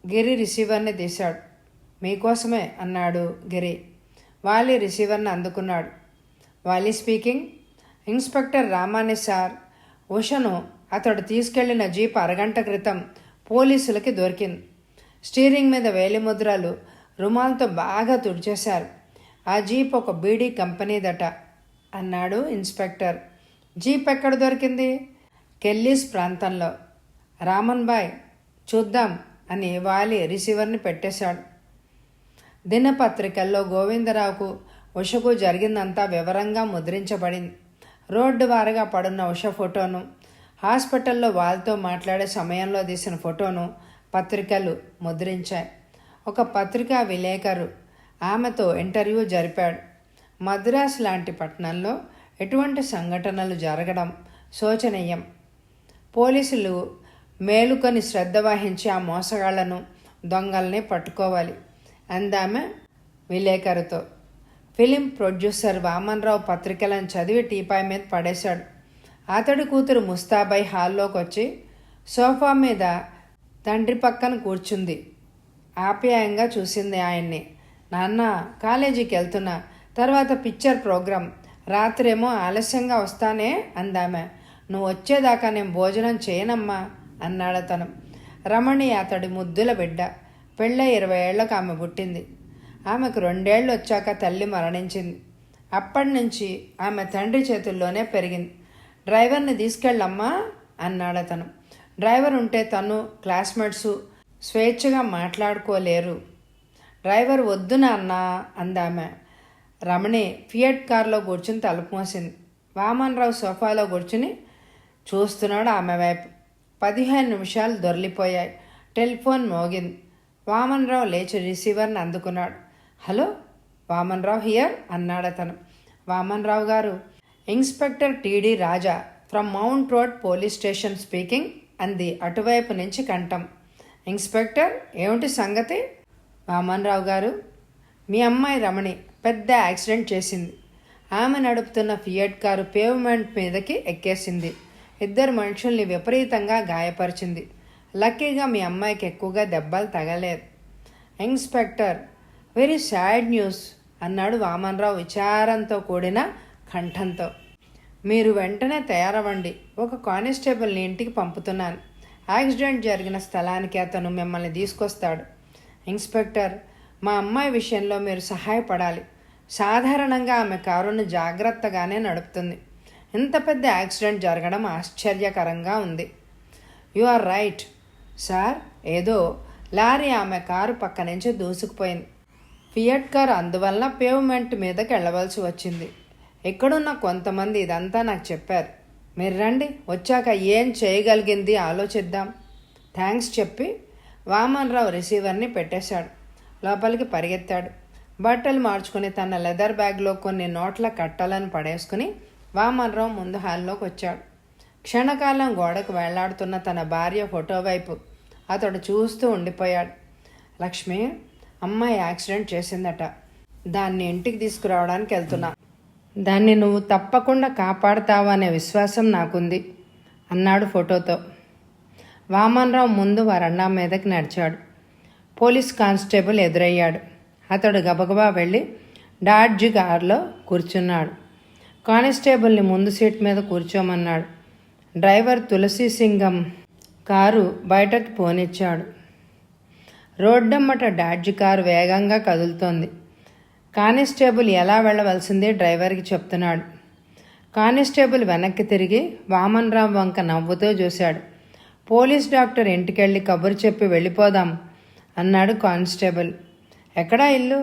గిరి రిసీవర్ని తీశాడు. మీకోసమే అన్నాడు గిరి. వాలి రిసీవర్ని అందుకున్నాడు. Vali speaking. Inspector Ramani sir. ఉషను అతడు తీసుకెళ్లిన జీప్ అరగంట క్రితం పోలీసులకి దొరికింది. స్టీరింగ్ మీద వేలిముద్రలు రుమాల్తో బాగా తుడిచేశారు. ఆ జీప్ ఒక బీడీ కంపెనీదట అన్నాడు ఇన్స్పెక్టర్. జీప్ ఎక్కడ దొరికింది? కెల్లీస్ ప్రాంతంలో. రామన్ బాయ్ చూద్దాం అని వాలి రిసీవర్ని పెట్టేశాడు. దినపత్రికల్లో గోవిందరావుకు ఉషకు జరిగిందంతా వివరంగా ముద్రించబడింది. రోడ్డు వారుగా పడున్న ఉష ఫోటోను, హాస్పిటల్లో వాళ్ళతో మాట్లాడే సమయంలో తీసిన ఫోటోను పత్రికలు ముద్రించాయి. ఒక పత్రికా విలేకరు ఆమెతో ఇంటర్వ్యూ జరిపాడు. మద్రాస్ లాంటి పట్టణంలో ఎటువంటి సంఘటనలు జరగడం శోచనీయం. పోలీసులు మేలుకొని శ్రద్ధ వహించి ఆ మోసగాళ్లను, దొంగల్ని పట్టుకోవాలి అందామె విలేకరుతో. ఫిలిం ప్రొడ్యూసర్ వామన్రావు పత్రికలను చదివి టీపాయ్ మీద పడేశాడు. అతడి కూతురు ముస్తాబాయ్ హాల్లోకి వచ్చి సోఫా మీద తండ్రి పక్కన కూర్చుంది. ఆప్యాయంగా చూసింది ఆయన్ని. నాన్న, కాలేజీకి వెళ్తున్నా, తర్వాత పిక్చర్ ప్రోగ్రాం, రాత్రేమో ఆలస్యంగా వస్తానే అందామె. నువ్వు వచ్చేదాకా నేను భోజనం చేయనమ్మా అన్నాడతను. రమణి అతడి ముద్దుల బిడ్డ. పెళ్ళై 20 ఏళ్లకు ఆమె పుట్టింది. ఆమెకు 2 ఏళ్ళు వచ్చాక తల్లి మరణించింది. అప్పటి నుంచి ఆమె తండ్రి చేతుల్లోనే పెరిగింది. డ్రైవర్ని తీసుకెళ్ళమ్మా అన్నాడతను. డ్రైవర్ ఉంటే తను, క్లాస్మేట్సు స్వేచ్ఛగా మాట్లాడుకోలేరు. డ్రైవర్ వద్దు నాన్న అందామె. రమణి ఫియట్ కారులో కూర్చుని తలుపు మోసింది. వామన్రావు సోఫాలో కూర్చుని చూస్తున్నాడు ఆమె వైపు. 15 నిమిషాలు దొర్లిపోయాయి. టెలిఫోన్ మోగింది. వామన్రావు లేచి రిసీవర్ని అందుకున్నాడు. హలో, వామన్రావు హియర్ అన్నాడతను. వామన్రావు గారు, inspector TD Raja from mount road police station speaking అంది అటువైపు నుంచి కంఠం. ఇన్స్పెక్టర్, ఏమిటి సంగతి? వామన్రావు గారు, మీ అమ్మాయి రమణి పెద్ద యాక్సిడెంట్ చేసింది. ఆమె నడుపుతున్న ఫియట్ కారు పేవ్మెంట్ మీదకి ఎక్కేసింది. 2 మనుషుల్ని విపరీతంగా గాయపరిచింది. లక్కీగా మీ అమ్మాయికి ఎక్కువగా దెబ్బలు తగలేదు. ఇన్స్పెక్టర్, వెరీ సాడ్ న్యూస్ అన్నాడు వామన్రావు విచారంతో కూడిన కంఠంతో. మీరు వెంటనే తయారవ్వండి. ఒక కానిస్టేబుల్ని ఇంటికి పంపుతున్నాను. యాక్సిడెంట్ జరిగిన స్థలానికి అతను మిమ్మల్ని తీసుకొస్తాడు. ఇన్స్పెక్టర్, మా అమ్మాయి విషయంలో మీరు సహాయపడాలి. సాధారణంగా ఆమె కారును జాగ్రత్తగానే నడుపుతుంది. ఇంత పెద్ద యాక్సిడెంట్ జరగడం ఆశ్చర్యకరంగా ఉంది. You are right sir. ఏదో లారీ ఆమె కారు పక్క నుంచి దూసుకుపోయింది. ఫియట్ కారు అందువల్ల పేవ్మెంట్ మీదకి వెళ్ళవలసి వచ్చింది. ఎక్కడున్న కొంతమంది ఇదంతా నాకు చెప్పారు. మీరు రండి, వచ్చాక ఏం చేయగలిగింది ఆలోచిద్దాం. థ్యాంక్స్ చెప్పి వామన్రావు రిసీవర్ని పెట్టేశాడు. లోపలికి పరిగెత్తాడు. బట్టలు మార్చుకుని తన లెదర్ బ్యాగ్లో కొన్ని నోట్ల కట్టలను పడేసుకుని వామన్రావు ముందు హాల్లోకి వచ్చాడు. క్షణకాలం గోడకు వేళ్లాడుతున్న తన భార్య ఫోటో వైపు అతడు చూస్తూ ఉండిపోయాడు. లక్ష్మి, అమ్మాయి యాక్సిడెంట్ చేసిందట. దాన్ని ఇంటికి తీసుకురావడానికి వెళ్తున్నా. దాన్ని నువ్వు తప్పకుండా కాపాడుతావనే విశ్వాసం నాకుంది అన్నాడు ఫోటోతో. వామన్రావు ముందు వరండా మీదకి నడిచాడు. పోలీస్ కానిస్టేబుల్ ఎదురయ్యాడు. అతడు గబగబా వెళ్ళి డాడ్జి కారులో కూర్చున్నాడు. కానిస్టేబుల్ని ముందు సీట్ మీద కూర్చోమన్నాడు. డ్రైవర్ తులసి సింగం కారు బయటకు పోనిచ్చాడు. రోడ్డమ్మట డాడ్జి కారు వేగంగా కదులుతోంది. కానిస్టేబుల్ ఎలా వెళ్ళవలసింది డ్రైవర్కి చెప్తున్నాడు. కానిస్టేబుల్ వెనక్కి తిరిగి వామన్రావు వంక నవ్వుతూ చూశాడు. పోలీస్ డాక్టర్ ఇంటికెళ్ళి కబురు చెప్పి వెళ్ళిపోదాం అన్నాడు కానిస్టేబుల్. ఎక్కడా ఇల్లు?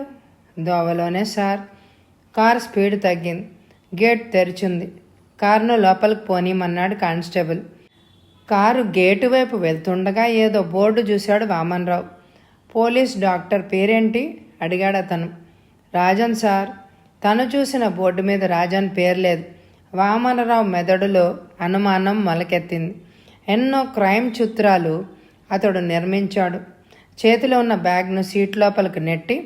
దోవలోనే సార్. కారు స్పీడ్ తగ్గింది. గేట్ తెరిచింది. కారును లోపలికి పోనీమన్నాడు కానిస్టేబుల్. కారు గేటు వైపు వెళ్తుండగా ఏదో బోర్డు చూశాడు వామన్రావు. పోలీస్ డాక్టర్ పేరేంటి అడిగాడు అతను. రాజన్ సార్. తను చూసిన బోర్డు మీద రాజన్ పేరు లేదు. వామనరావు మెదడులో అనుమానం మొలకెత్తింది. ఎన్నో క్రైమ్ చిత్రాలు అతడు నిర్మించాడు. చేతిలో ఉన్న బ్యాగ్ను సీట్ లోపలికి నెట్టి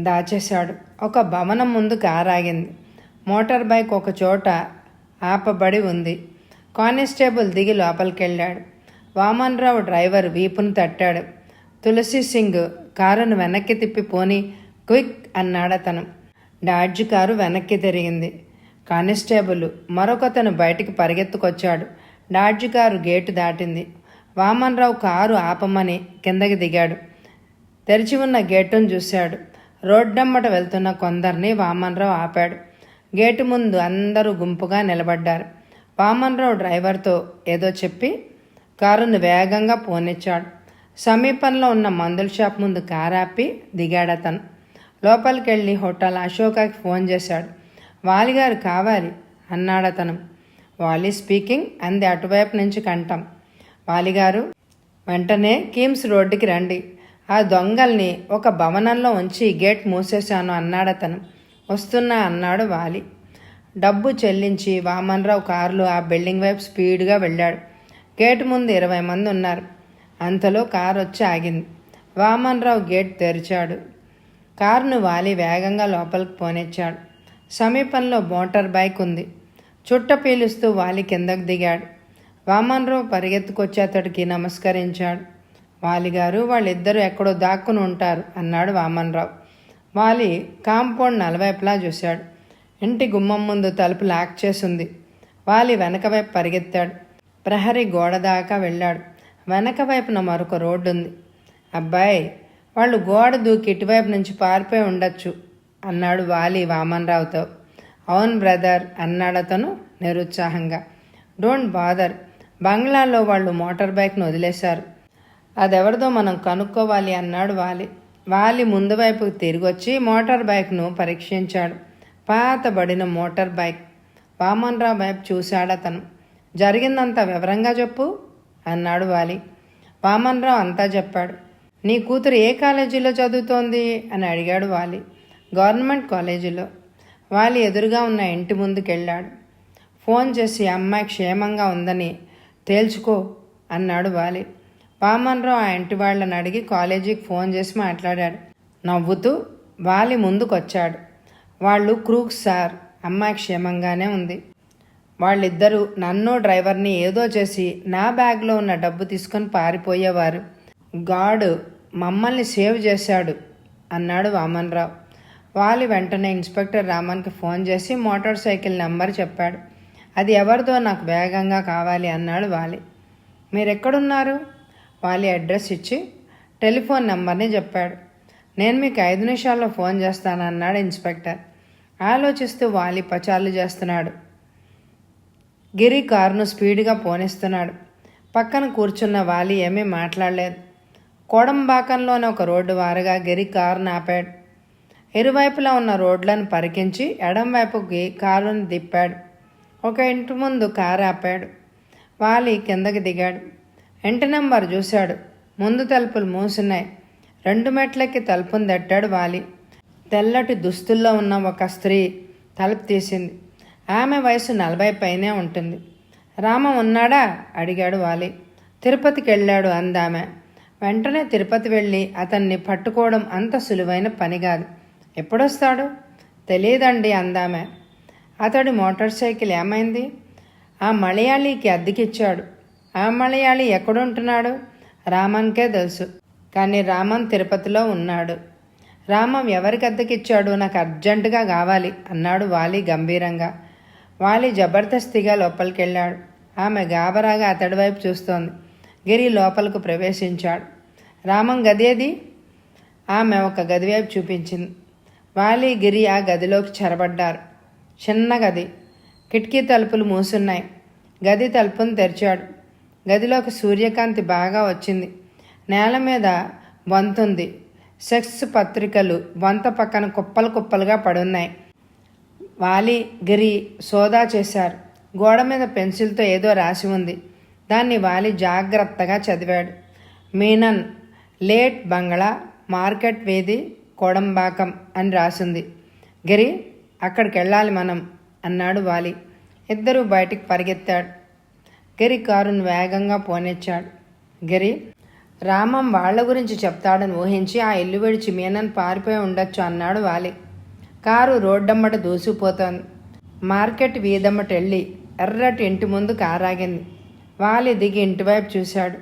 దాచేశాడు. ఒక భవనం ముందు కారాగింది. మోటార్ బైక్ ఒక చోట ఆపబడి ఉంది. కానిస్టేబుల్ దిగి లోపలికెళ్ళాడు. వామన్రావు డ్రైవర్ వీపును తట్టాడు. తులసి సింగ్ కారును వెనక్కి తిప్పి పోని క్విక్ అన్నాడతను. డాడ్జి కారు వెనక్కి తిరిగింది. కానిస్టేబుల్ మరొకతను బయటికి పరిగెత్తుకొచ్చాడు. డాడ్జి కారు గేటు దాటింది. వామన్రావు కారు ఆపమని కిందకి దిగాడు. తెరిచి ఉన్న గేటును చూశాడు. రోడ్డమ్మట వెళ్తున్న కొందరిని వామన్రావు ఆపాడు. గేటు ముందు అందరూ గుంపుగా నిలబడ్డారు. వామన్రావు డ్రైవర్తో ఏదో చెప్పి కారును వేగంగా పోనిచ్చాడు. సమీపంలో ఉన్న మందుల షాప్ ముందు కారాపి దిగాడతను. లోపలికెళ్ళి హోటల్ అశోకాకి ఫోన్ చేశాడు. వాలిగారు కావాలి అన్నాడతను. వాలి స్పీకింగ్ అంది అటువైపు నుంచి కంఠం. వాలిగారు, వెంటనే కీమ్స్ రోడ్డుకి రండి. ఆ దొంగల్ని ఒక భవనంలో ఉంచి గేట్ మూసేశాను అన్నాడతను. వస్తున్నా అన్నాడు వాలి. డబ్బు చెల్లించి వామన్రావు కారులో ఆ బిల్డింగ్ వైపు స్పీడ్గా వెళ్ళాడు. గేటు ముందు 20 మంది ఉన్నారు. అంతలో కారు వచ్చి ఆగింది. వామన్రావు గేట్ తెరిచాడు. కారును వాలి వేగంగా లోపలికి పోనిచ్చాడు. సమీపంలో మోటార్ బైక్ ఉంది. చుట్ట పీలుస్తూ వాలి కిందకు దిగాడు. వామన్రావు పరిగెత్తుకొచ్చి అతడికి నమస్కరించాడు. వాలిగారు, వాళ్ళిద్దరూ ఎక్కడో దాక్కుని ఉంటారు అన్నాడు వామన్రావు. వాలి కాంపౌండ్ నలువైపులా చూశాడు. ఇంటి గుమ్మం ముందు తలుపు లాక్ చేసుంది. వాలి వెనక వైపు పరిగెత్తాడు. ప్రహరీ గోడ దాకా వెళ్ళాడు. వెనక వైపున మరొక రోడ్డు ఉంది. అబ్బాయి, వాళ్ళు గోడ దూకి ఇటువైపు నుంచి పారిపోయి ఉండొచ్చు అన్నాడు వాలి వామన్రావుతో. అవును బ్రదర్ అన్నాడు అతను నిరుత్సాహంగా. డోంట్ బాదర్, బంగ్లాలో వాళ్ళు మోటార్ బైక్ను వదిలేశారు. అదెవరిదో మనం కనుక్కోవాలి అన్నాడు వాలి. వాలి ముందు వైపుకు తిరిగొచ్చి మోటార్ బైక్ను పరీక్షించాడు. పాతబడిన మోటార్ బైక్. వామన్రావు వైపు చూశాడు అతను. జరిగిందంతా వివరంగా చెప్పు అన్నాడు వాలి. వామన్రావు అంతా చెప్పాడు. నీ కూతురు ఏ కాలేజీలో చదువుతోంది అని అడిగాడు వాలి. గవర్నమెంట్ కాలేజీలో. వాలి ఎదురుగా ఉన్న ఇంటి ముందుకెళ్ళాడు. ఫోన్ చేసి అమ్మాయి క్షేమంగా ఉందని తేల్చుకో అన్నాడు వాలి. వామన్రావు ఆ ఇంటి వాళ్ళని అడిగి కాలేజీకి ఫోన్ చేసి మాట్లాడాడు. నవ్వుతూ వాలి ముందుకొచ్చాడు. వాళ్ళు క్రూక్స్ సార్, అమ్మాయి క్షేమంగానే ఉంది. వాళ్ళిద్దరూ నన్ను డ్రైవర్ని ఏదో చేసి నా బ్యాగ్లో ఉన్న డబ్బు తీసుకొని పారిపోయేవారు. గాడ్ మమ్మల్ని సేవ్ చేశాడు అన్నాడు వామన్రావు. వాలి వెంటనే ఇన్స్పెక్టర్ రామన్కి ఫోన్ చేసి మోటార్ సైకిల్ నెంబర్ చెప్పాడు. అది ఎవరిదో నాకు వేగంగా కావాలి అన్నాడు వాలి. మీరెక్కడున్నారు? వాలి అడ్రస్ ఇచ్చి టెలిఫోన్ నెంబర్ని చెప్పాడు. నేను మీకు 5 నిమిషాల్లో ఫోన్ చేస్తానన్నాడు ఇన్స్పెక్టర్. ఆలోచిస్తూ వాలి పచార్లు చేస్తున్నాడు. గిరి కారును స్పీడ్గా పోనిస్తున్నాడు. పక్కన కూర్చున్న వాలి ఏమీ మాట్లాడలేదు. కోడంబాకంలోని ఒక రోడ్డు వారుగా గిరి కారును ఆపాడు. ఇరువైపులా ఉన్న రోడ్లను పరికించి ఎడం వైపుకి కారును తిప్పాడు. ఒక ఇంటి ముందు కారు ఆపాడు. వాలి కిందకి దిగాడు. ఇంటి నెంబర్ చూశాడు. ముందు తలుపులు మూసున్నాయి. 2 మెట్లకి తలుపును తట్టాడు వాలి. తెల్లటి దుస్తుల్లో ఉన్న ఒక స్త్రీ తలుపు తీసింది. ఆమె వయసు 40 పైనే ఉంటుంది. రామం ఉన్నాడా అడిగాడు వాలి. తిరుపతికి వెళ్ళాడు అందామె. వెంటనే తిరుపతి వెళ్ళి అతన్ని పట్టుకోవడం అంత సులువైన పని కాదు. ఎప్పుడొస్తాడు? తెలియదండి అందామె. అతడి మోటార్ సైకిల్ ఏమైంది? ఆ మలయాళీకి అద్దెకిచ్చాడు. ఆ మలయాళీ ఎక్కడుంటున్నాడు? రామన్కే తెలుసు. కానీ రామన్ తిరుపతిలో ఉన్నాడు. రామం ఎవరికి అద్దెకిచ్చాడు? నాకు అర్జెంటుగా కావాలి అన్నాడు వాలి గంభీరంగా. వాలి జబర్దస్తిగా లోపలికి వెళ్ళాడు. ఆమె గాబరాగా అతడి వైపు చూస్తోంది. గిరి లోపలకు ప్రవేశించాడు. రామం గది ఏది? ఆమె ఒక గది వైపు చూపించింది. వాలి గిరి ఆ గదిలోకి చొరబడ్డారు. చిన్న గది. కిటికీ తలుపులు మూసున్నాయి. గది తలుపును తెరిచాడు. గదిలోకి సూర్యకాంతి బాగా వచ్చింది. నేల మీద బొంతుంది. సెక్స్ పత్రికలు బొంత పక్కన కుప్పలు కుప్పలుగా పడున్నాయి. వాలి గిరి సోదా చేశారు. గోడ మీద పెన్సిల్తో ఏదో రాసి ఉంది. దాన్ని వాలి జాగ్రత్తగా చదివాడు. మీనన్, లేట్ బంగ్లా, మార్కెట్ వీధి, కోడంబాకం అని రాసింది. గిరి, అక్కడికి వెళ్ళాలి మనం అన్నాడు వాలి. ఇద్దరూ బయటికి పరిగెత్తాడు. గిరి కారును వేగంగా పోనిచ్చాడు. గిరి, రామం వాళ్ల గురించి చెప్తాడని ఊహించి ఆ ఇల్లు విడిచి మీనన్ పారిపోయి ఉండొచ్చు అన్నాడు వాలి. కారు రోడ్డమ్మట దూసిపోతోంది. మార్కెట్ వీధమ్మట వెళ్ళి ఎర్రటి ఇంటి ముందు కారాగింది. వాలి దిగి ఇంటివైపు చూశాడు.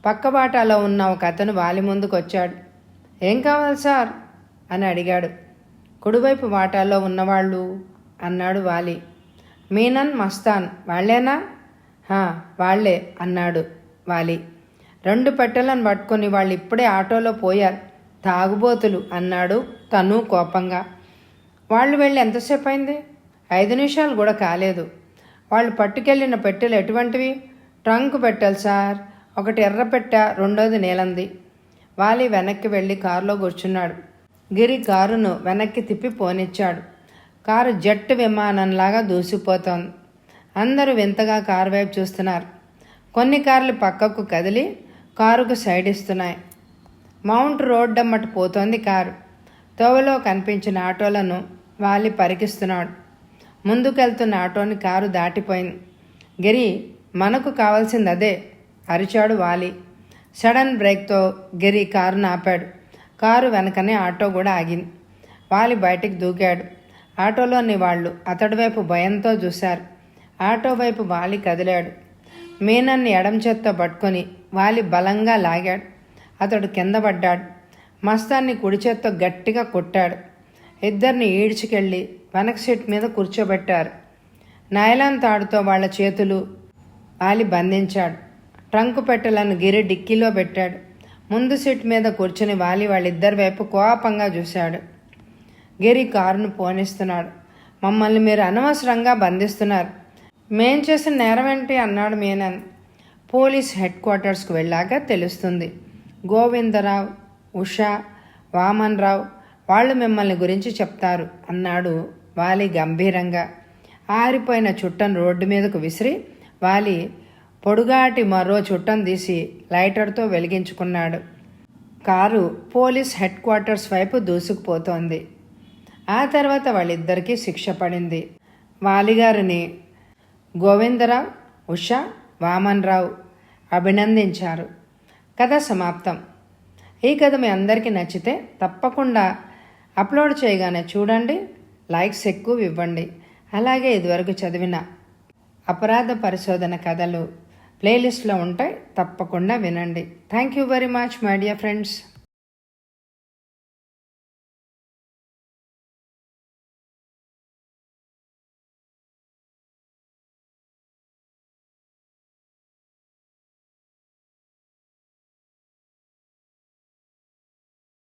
పక్కబాటాలో ఉన్న ఒక అతను వాలి ముందుకు వచ్చాడు. ఏం కావాలి సార్ అని అడిగాడు. కుడివైపు వాటాలో ఉన్నవాళ్ళు అన్నాడు వాలి. మీనన్, మస్తాన్ వాళ్లేనా? వాళ్లే అన్నాడు వాలి. 2 పెట్టెలను పట్టుకొని వాళ్ళు ఇప్పుడే ఆటోలో పోయారు. తాగుబోతులు అన్నాడు తను కోపంగా. వాళ్ళు వెళ్ళి ఎంతసేపు అయింది? 5 నిమిషాలు కూడా కాలేదు. వాళ్ళు పట్టుకెళ్ళిన పెట్టెలు ఎటువంటివి? ట్రంక్ పెట్టెలు సార్. ఒకటి ఎర్ర పెట్టె, రెండోది నీలంది. వాలి వెనక్కి వెళ్ళి కారులో కూర్చున్నాడు. గిరి కారును వెనక్కి తిప్పి పోనిచ్చాడు. Car jet విమానంలాగా దూసిపోతోంది. అందరూ వింతగా కారు వైపు చూస్తున్నారు. కొన్ని కార్లు పక్కకు కదిలి కారుకు సైడ్ ఇస్తున్నాయి. మౌంట్ రోడ్డమ్మట పోతోంది కారు. తోవలో కనిపించిన ఆటోలను వాలి పరికిస్తున్నాడు. ముందుకెళ్తున్న ఆటోని కారు దాటిపోయింది. గిరి, మనకు కావాల్సింది అదే అరిచాడు వాలి. సడన్ బ్రేక్తో గిరి కారును ఆపాడు. కారు వెనకనే ఆటో కూడా ఆగింది. వాలి బయటికి దూకాడు. ఆటోలోని వాళ్ళు అతడి వైపు భయంతో చూశారు. ఆటో వైపు వాలి కదిలాడు. మీనన్ని ఎడం చేత్తో పట్టుకొని వాలి బలంగా లాగాడు. అతడు కింద పడ్డాడు. మస్తాన్ని కుడి చేత్తో గట్టిగా కొట్టాడు. ఇద్దరిని ఈడ్చుకెళ్ళి వెనక సీట్ మీద కూర్చోబెట్టారు. నైలాన్ తాడుతో వాళ్ళ చేతులు వాలి బంధించాడు. ట్రంకు పెట్టెలను గిరి డిక్కీలో పెట్టాడు. ముందు సీట్ మీద కూర్చుని వాలి వాళ్ళిద్దరి వైపు కోపంగా చూశాడు. గిరి కారును పోనిస్తున్నాడు. మమ్మల్ని మీరు అనవసరంగా బంధిస్తున్నారు. మేం చేసిన నేరం ఏంటి అన్నాడు మీనన్. పోలీస్ హెడ్ క్వార్టర్స్కు వెళ్ళాక తెలుస్తుంది. గోవిందరావు, ఉషా, వామన్ రావు వాళ్ళు మిమ్మల్ని గురించి చెప్తారు అన్నాడు వాలి గంభీరంగా. ఆరిపోయిన చుట్టను రోడ్డు మీదకు విసిరి వాలి పొడుగాటి మరో చుట్టను తీసి లైటర్తో వెలిగించుకున్నాడు. కారు పోలీస్ హెడ్ క్వార్టర్స్ వైపు దూసుకుపోతోంది. ఆ తర్వాత వాళ్ళిద్దరికీ శిక్ష పడింది. వాలిగారిని గోవిందరావు, ఉషా, వామన్ రావు అభినందించారు. కథ సమాప్తం. ఈ కథ మీ అందరికీ నచ్చితే తప్పకుండా అప్లోడ్ చేయగానే చూడండి, లైక్స్ ఎక్కువ ఇవ్వండి. అలాగే ఇదివరకు చదివిన అపరాధ పరిశోధన కథలు ప్లేలిస్ట్లో ఉంటాయి, తప్పకుండా వినండి. Thank you very much my dear friends.